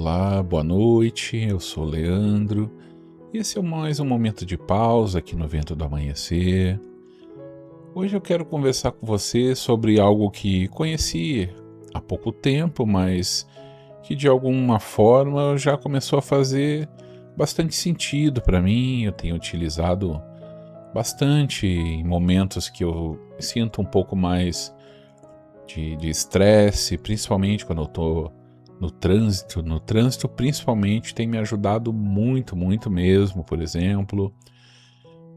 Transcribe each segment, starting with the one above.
Olá, boa noite, eu sou o Leandro e esse é mais um momento de pausa aqui no Vento do Amanhecer. Hoje eu quero conversar com você sobre algo que conheci há pouco tempo, mas que de alguma forma já começou a fazer bastante sentido para mim. Eu tenho utilizado bastante em momentos que eu sinto um pouco mais de estresse, principalmente quando eu estou no trânsito. No trânsito, principalmente, tem me ajudado muito, muito mesmo, por exemplo.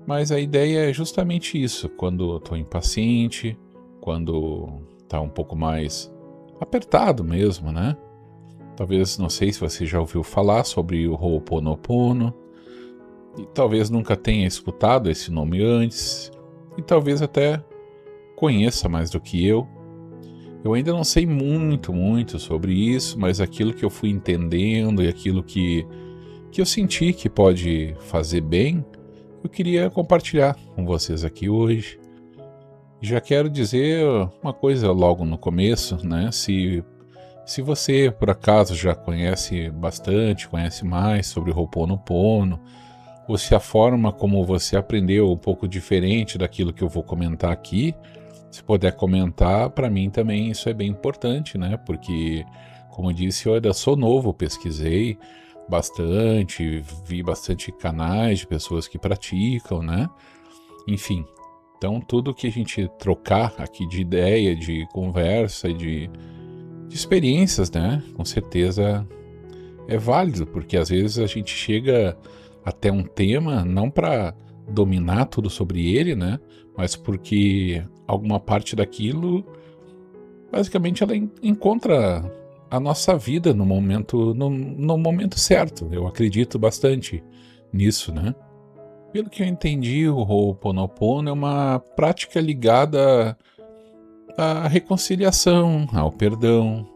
Mas a ideia é justamente isso, quando eu estou impaciente, quando está um pouco mais apertado mesmo, né? Talvez, não sei se você já ouviu falar sobre o Ho'oponopono, e talvez nunca tenha escutado esse nome antes, e talvez até conheça mais do que eu. Eu ainda não sei muito sobre isso, mas aquilo que eu fui entendendo e aquilo que eu senti que pode fazer bem, eu queria compartilhar com vocês aqui hoje. Já quero dizer uma coisa logo no começo, né? Se você, por acaso, já conhece bastante, conhece mais sobre o Ho'oponopono, ou se a forma como você aprendeu um pouco diferente daquilo que eu vou comentar aqui, se puder comentar, para mim também isso é bem importante, né? Porque, como eu disse, eu ainda sou novo, pesquisei bastante, vi bastante canais de pessoas que praticam, né? Enfim, então tudo que a gente trocar aqui de ideia, de conversa e de experiências, né? Com certeza é válido, porque às vezes a gente chega até um tema não para dominar tudo sobre ele, né? Mas porque alguma parte daquilo, basicamente, ela encontra a nossa vida no momento certo. Eu acredito bastante nisso, né? Pelo que eu entendi, o Ho'oponopono é uma prática ligada à reconciliação, ao perdão,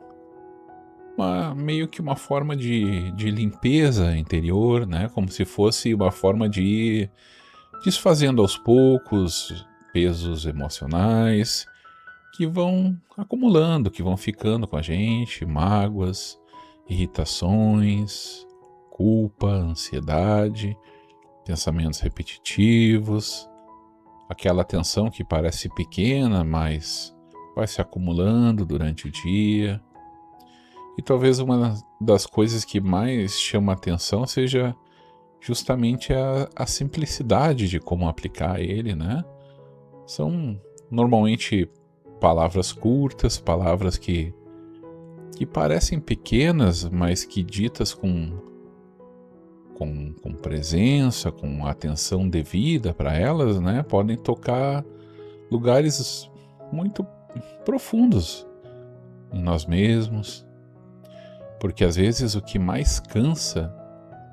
meio que uma forma de limpeza interior, né? Como se fosse uma forma de ir desfazendo aos poucos pesos emocionais que vão acumulando, que vão ficando com a gente, mágoas, irritações, culpa, ansiedade, pensamentos repetitivos, aquela tensão que parece pequena, mas vai se acumulando durante o dia. E talvez uma das coisas que mais chama a atenção seja justamente a simplicidade de como aplicar ele, né? São normalmente palavras curtas, palavras que parecem pequenas, mas que ditas com presença, com atenção devida para elas, né? Podem tocar lugares muito profundos em nós mesmos. Porque às vezes o que mais cansa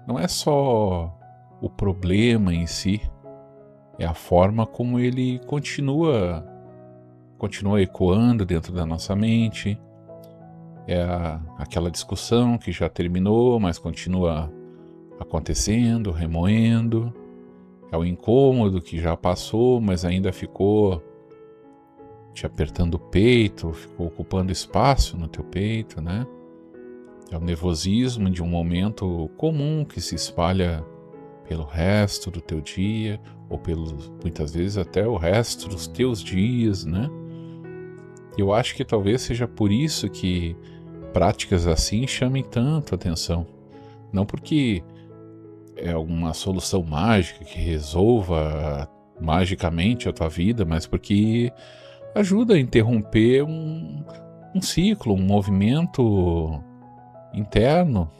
não é só o problema em si, é a forma como ele continua ecoando dentro da nossa mente, é aquela discussão que já terminou, mas continua acontecendo, remoendo, é o incômodo que já passou, mas ainda ficou te apertando o peito, ficou ocupando espaço no teu peito, né? É o nervosismo de um momento comum que se espalha pelo resto do teu dia, ou muitas vezes até o resto dos teus dias, né? Eu acho que talvez seja por isso que práticas assim chamem tanto atenção. Não porque é alguma solução mágica que resolva magicamente a tua vida, mas porque ajuda a interromper um ciclo, um movimento interno,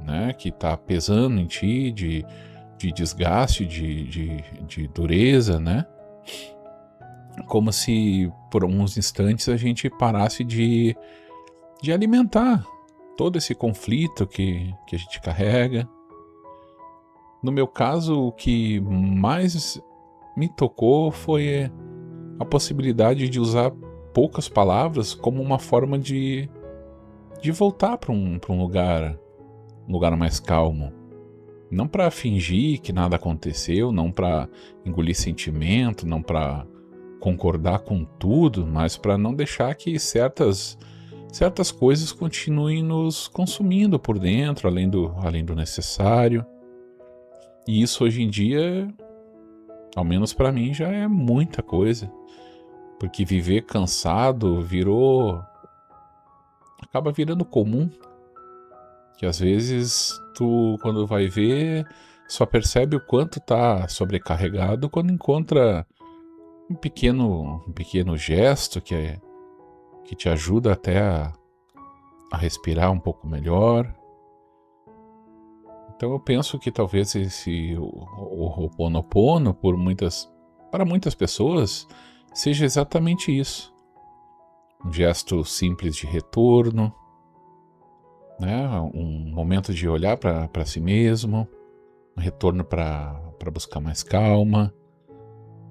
né, que está pesando em ti, de desgaste, de dureza, né? Como se por alguns instantes a gente parasse de alimentar todo esse conflito que a gente carrega. No meu caso, o que mais me tocou foi a possibilidade de usar poucas palavras como uma forma de voltar para um lugar mais calmo. Não para fingir que nada aconteceu, não para engolir sentimento, não para concordar com tudo, mas para não deixar que certas certas coisas continuem nos consumindo por dentro, além do necessário. E isso hoje em dia, ao menos para mim, já é muita coisa. Porque viver cansado acaba virando comum. Que às vezes tu, quando vai ver, só percebe o quanto tá sobrecarregado quando encontra um pequeno gesto que te ajuda até a respirar um pouco melhor. Então eu penso que talvez o Ho'oponopono, para muitas pessoas, seja exatamente isso. Um gesto simples de retorno, né? Um momento de olhar para si mesmo, um retorno para buscar mais calma,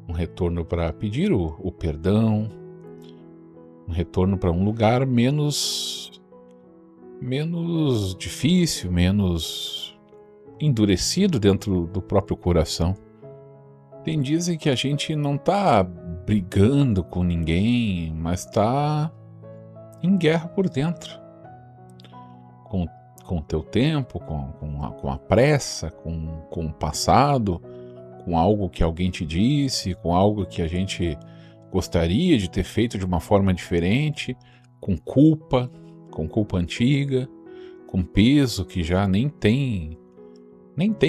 um retorno para pedir o perdão, um retorno para um lugar menos difícil, menos endurecido dentro do próprio coração. Dizem que a gente não está brigando com ninguém, mas está em guerra por dentro. Com o teu tempo, com a pressa, com o passado, com algo que alguém te disse, com algo que a gente gostaria de ter feito de uma forma diferente, com culpa antiga, com peso que já nem tem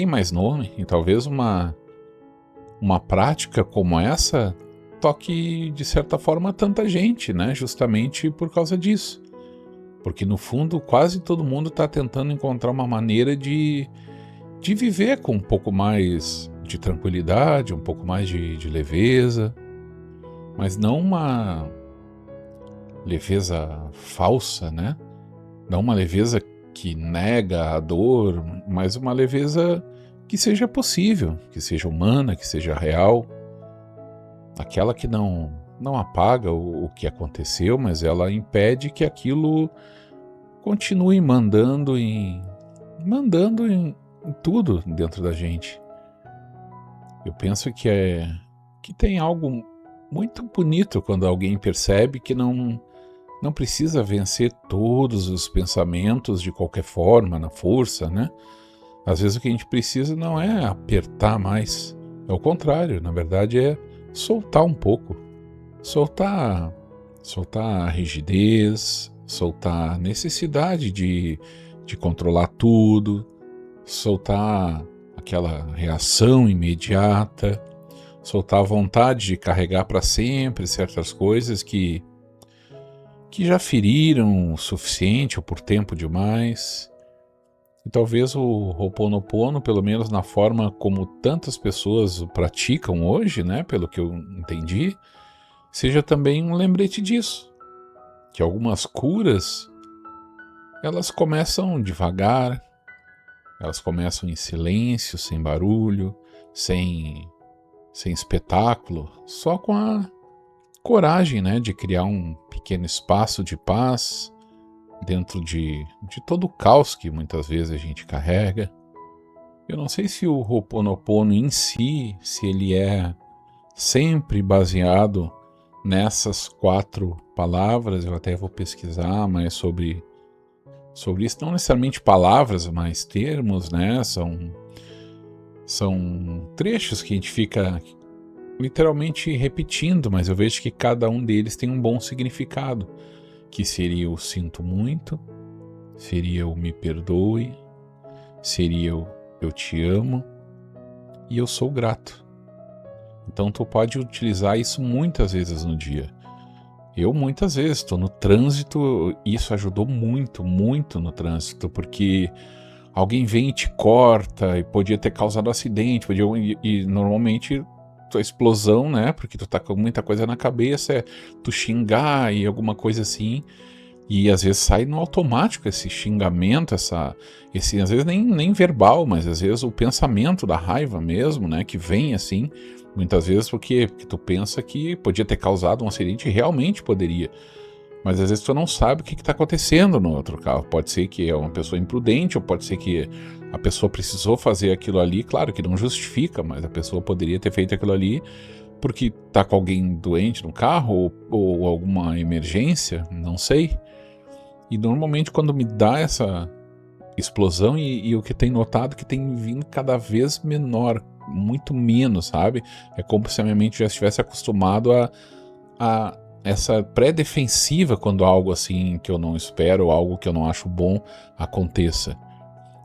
mais nome, e talvez uma prática como essa toque de certa forma tanta gente, né? Justamente por causa disso. Porque no fundo quase todo mundo está tentando encontrar uma maneira de viver com um pouco mais de tranquilidade, um pouco mais de leveza, mas não uma leveza falsa, né? Não uma leveza que nega a dor, mas uma leveza que seja possível, que seja humana, que seja real. Aquela que não apaga o que aconteceu, mas ela impede que aquilo continue mandando em tudo dentro da gente. Eu penso que tem algo muito bonito quando alguém percebe que não precisa vencer todos os pensamentos de qualquer forma, na força, né? Às vezes o que a gente precisa não é apertar mais, é o contrário, na verdade é soltar um pouco. Soltar a rigidez, soltar a necessidade de controlar tudo, soltar aquela reação imediata, soltar a vontade de carregar para sempre certas coisas que já feriram o suficiente ou por tempo demais. E talvez o Ho'oponopono, pelo menos na forma como tantas pessoas o praticam hoje, né, pelo que eu entendi, seja também um lembrete disso. Que algumas curas, elas começam devagar, elas começam em silêncio, sem barulho, sem espetáculo, só com a coragem, né, de criar um pequeno espaço de paz dentro de todo o caos que muitas vezes a gente carrega. Eu não sei se o Ho'oponopono em si, se ele é sempre baseado nessas 4 palavras. Eu até vou pesquisar mais sobre isso, não necessariamente palavras, mas termos, né? São trechos que a gente fica literalmente repetindo, mas eu vejo que cada um deles tem um bom significado, que seria o sinto muito, seria o me perdoe, seria o eu te amo e eu sou grato. Então tu pode utilizar isso muitas vezes no dia. Eu muitas vezes estou no trânsito, isso ajudou muito, muito no trânsito, porque alguém vem e te corta e podia ter causado acidente, e normalmente tua explosão, né, porque tu tá com muita coisa na cabeça, é tu xingar e alguma coisa assim, e às vezes sai no automático esse xingamento, às vezes nem verbal, mas às vezes o pensamento da raiva mesmo, né, que vem assim, muitas vezes porque tu pensa que podia ter causado um acidente e realmente poderia. Mas às vezes tu não sabe o que está acontecendo no outro carro. Pode ser que é uma pessoa imprudente, ou pode ser que a pessoa precisou fazer aquilo ali. Claro que não justifica, mas a pessoa poderia ter feito aquilo ali porque está com alguém doente no carro ou alguma emergência, não sei. E normalmente quando me dá essa explosão, e o que tem notado que tem vindo cada vez menor, muito menos, sabe? É como se a minha mente já estivesse acostumado a essa pré-defensiva quando algo assim que eu não espero, algo que eu não acho bom aconteça.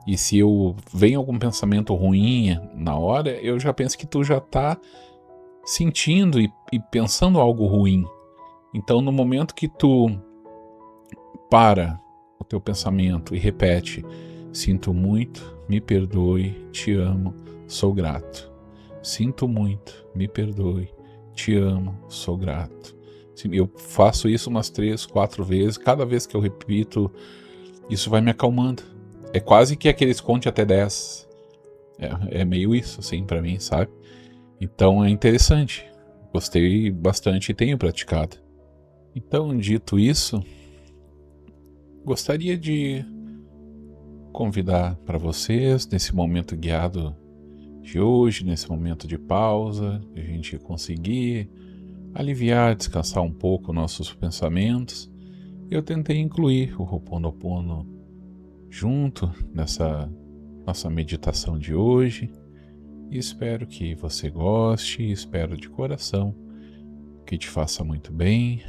E se eu vem algum pensamento ruim na hora, eu já penso que tu já tá sentindo e pensando algo ruim. Então no momento que tu para o teu pensamento e repete: sinto muito, me perdoe, te amo, sou grato. Sinto muito, me perdoe, te amo, sou grato. Eu faço isso umas 3, 4 vezes. Cada vez que eu repito, isso vai me acalmando. É quase que aqueles conte até 10. É meio isso, assim, pra mim, sabe? Então é interessante. Gostei bastante e tenho praticado. Então, dito isso, gostaria de convidar para vocês, nesse momento guiado de hoje, nesse momento de pausa, de a gente conseguir aliviar, descansar um pouco nossos pensamentos. Eu tentei incluir o Ho'oponopono junto nessa nossa meditação de hoje e espero que você goste, espero de coração que te faça muito bem.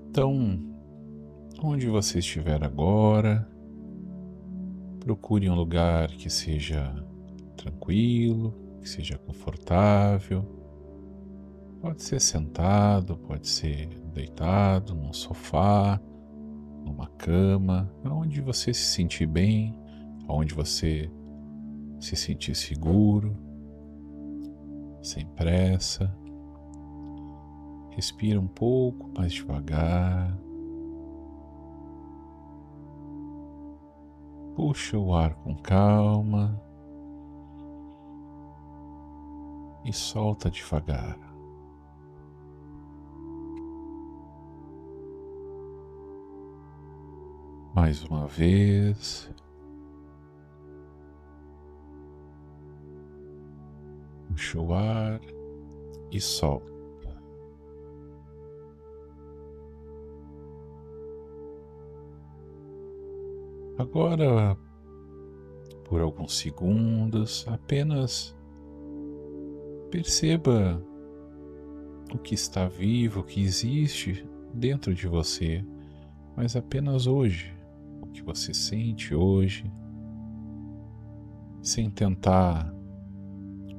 Então, onde você estiver agora, procure um lugar que seja tranquilo, que seja confortável. Pode ser sentado, pode ser deitado num sofá, numa cama, aonde você se sentir bem, aonde você se sentir seguro, sem pressa. Respira um pouco mais devagar. Puxa o ar com calma e solta devagar. Mais uma vez. Puxa o ar e solta. Agora, por alguns segundos, apenas perceba o que está vivo, o que existe dentro de você, mas apenas hoje, o que você sente hoje, sem tentar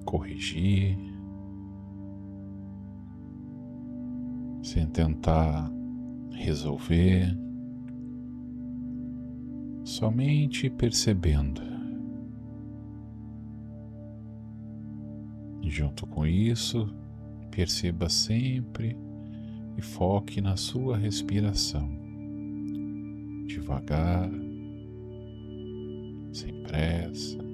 corrigir, sem tentar resolver, somente percebendo. E junto com isso, perceba sempre e foque na sua respiração, devagar, sem pressa.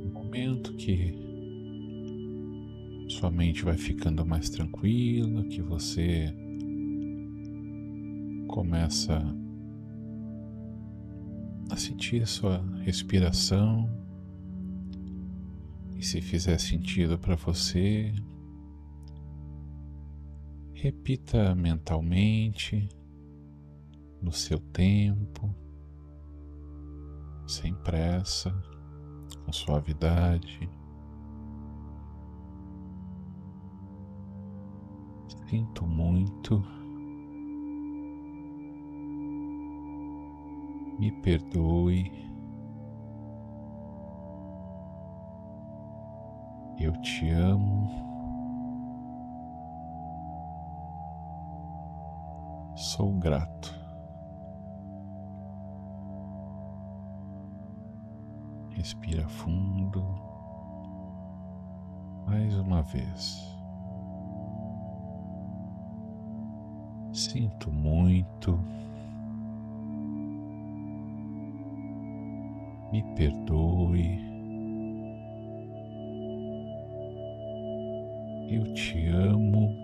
No momento que sua mente vai ficando mais tranquila, que você começa a sentir sua respiração, e se fizer sentido para você, repita mentalmente, no seu tempo, sem pressa, com suavidade. Sinto muito, me perdoe, eu te amo, sou grato. Respira fundo, mais uma vez. Sinto muito, me perdoe, eu te amo,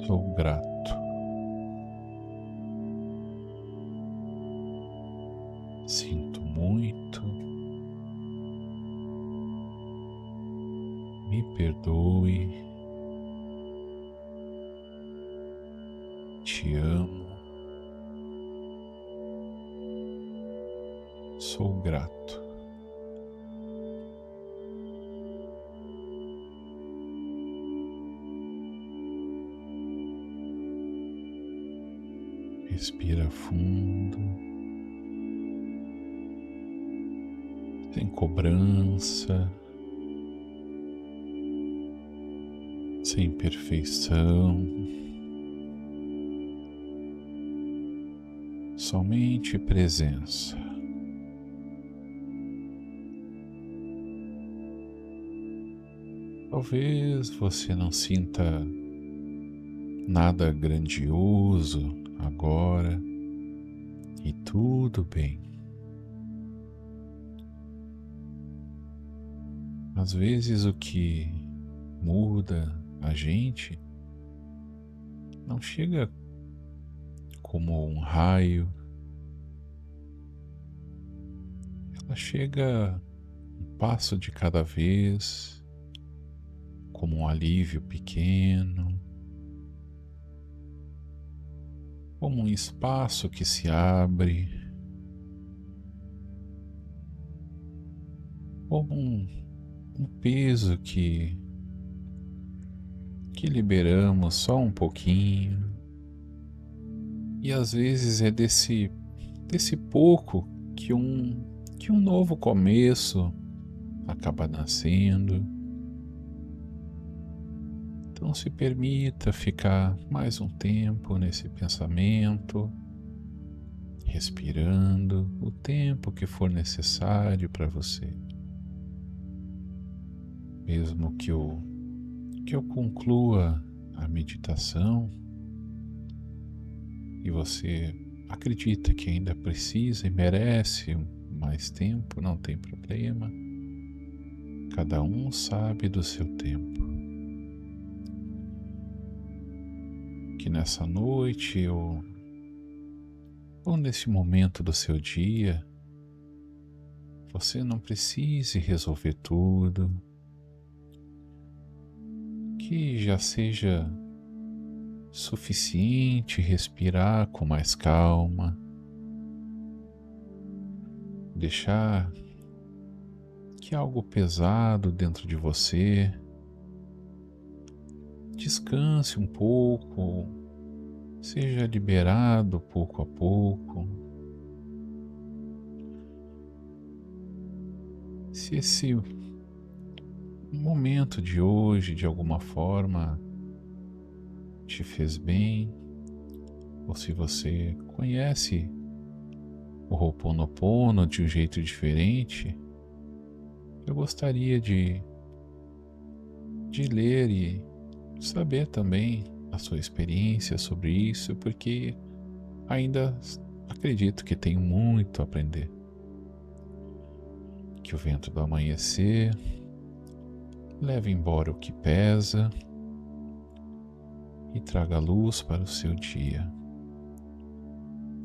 sou grato. perdoe, te amo, sou grato. Respira fundo, sem cobrança, sem perfeição, somente presença. Talvez você não sinta nada grandioso agora, e tudo bem. Às vezes o que muda a gente não chega como um raio, ela chega um passo de cada vez, como um alívio pequeno, como um espaço que se abre, como um peso que liberamos só um pouquinho. E às vezes é desse pouco que um novo começo acaba nascendo. Então se permita ficar mais um tempo nesse pensamento, respirando o tempo que for necessário para você. Mesmo que eu conclua a meditação e você acredita que ainda precisa e merece mais tempo, não tem problema. Cada um sabe do seu tempo. Que nessa noite ou nesse momento do seu dia, você não precise resolver tudo, que já seja suficiente respirar com mais calma, deixar que algo pesado dentro de você descanse um pouco, seja liberado pouco a pouco. Se esse momento de hoje, de alguma forma, te fez bem, ou se você conhece o Ho'oponopono de um jeito diferente, eu gostaria de ler e saber também a sua experiência sobre isso, porque ainda acredito que tenho muito a aprender. Que o vento do amanhecer leve embora o que pesa e traga luz para o seu dia.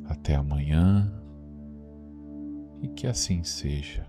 Até amanhã, e que assim seja.